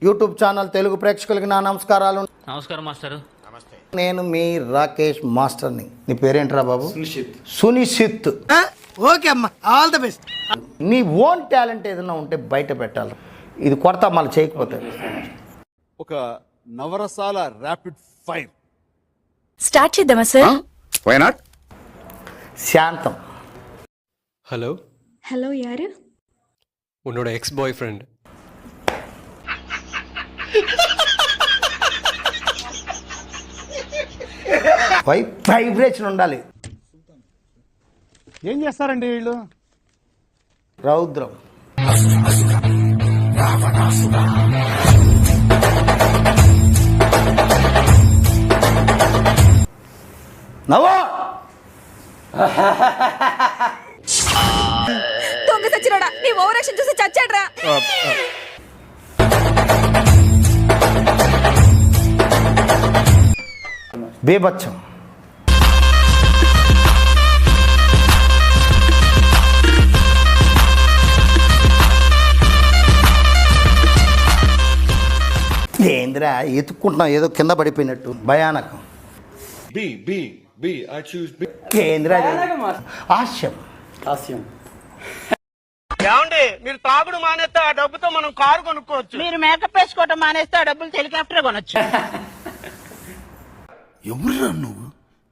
YouTube channel Telugu ప్రేక్షకులకి నా నమస్కారాలు. నమస్కారం మాస్టర్. నమస్తే. నేను మీ రాకేష్ మాస్టర్ని. నీ పేరేంట్రా బాబు? సునిషిత్. ఓకే అమ్మా, ఆల్ ద బెస్ట్. నీ ఓన్ టాలెంట్ ఏదైనా ఉంటే బయట పెట్టాలి. ఇది కొడతా మళ్ళీ చేయకపోతే. ఒక నవరసాల ర్యాపిడ్ ఫైర్ స్టార్ట్ చేద్దామా సార్? Why not? శాంతం. ஹலோ హలో యారు? உன்னோட எக்ஸ் பாய் ஃப்ரெண்ட். వైబ్రేషన్ ఉండాలి. ఏం చేస్తారండి వీళ్ళు? రౌద్రం. నవ్వు. దొంగ సచ్చినోడా, నీ ఓవర్ యాక్షన్ చూసి చచ్చాడ్రా. బేబచ్చం. ఏంద్రా ఎత్తుక్కుంటున్నావు ఏదో కింద పడిపోయినట్టు. భయానకం. ఏంద్రా హాస్యం. ఏమండి, మీరు తాగుడు మానేస్తే ఆ డబ్బుతో మనం కారు కొనుక్కోవచ్చు. మీరు మేకప్ వేసుకోవటం మానేస్తే ఆ డబ్బులు హెలికాప్టర్ కొనొచ్చు. ఎవరురా నువ్వు?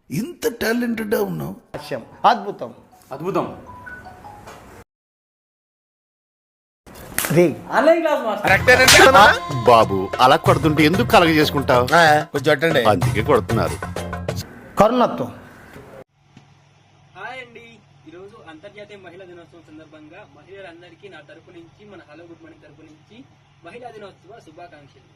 ఇంత టాలెంటెడ్ ఉన్నావు. హాస్యం అద్భుతం. రే బాబు అలా కొడుతుంటే ఎందుకు కలగ చేసుకుంటావు? కొంచెం అందుకే కొడుతున్నారు. కరుణత్వం. హాయ్ అండి, ఈరోజు అంతర్జాతీయ మహిళా దినోత్సవం సందర్భంగా మహిళలందరికీ నా తరపు నుంచి, మన హలో గుడ్ మార్నింగ్ తరపు నుంచి మహిళా దినోత్సవ శుభాకాంక్షలు.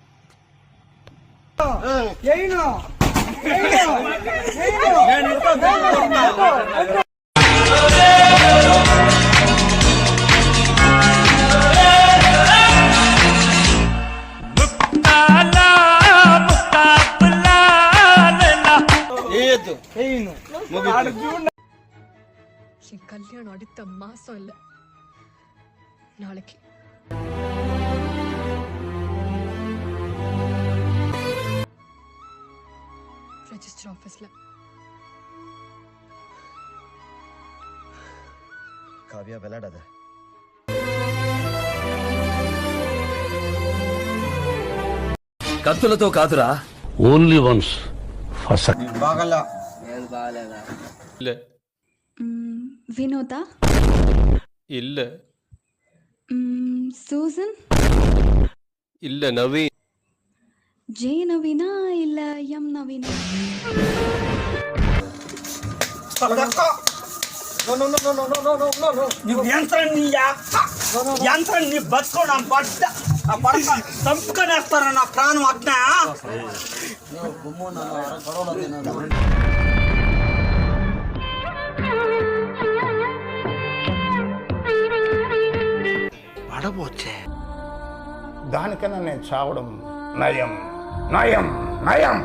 என் கல்யாணம் அடுத்த மாசம் இல்ல, நாளைக்கு. ரெஜிஸ்டர் ஆபீஸ்ல. కావ్య వెళ్ళాడద. కత్తులతో కాదురా, ఓన్లీ వన్స్ இல்ல వినోద, இல்ல సూజన్, இல்ல நவீன். జే నవీనా இல்ல ఎం నవీనా? నువ్వు యంత్రాన్ని బతుకోవడం పడ్డ చంపుకొనేస్తారా నా ప్రాణం అగ్న. దానికన్నా నేను చావడం నయం నయం నయం.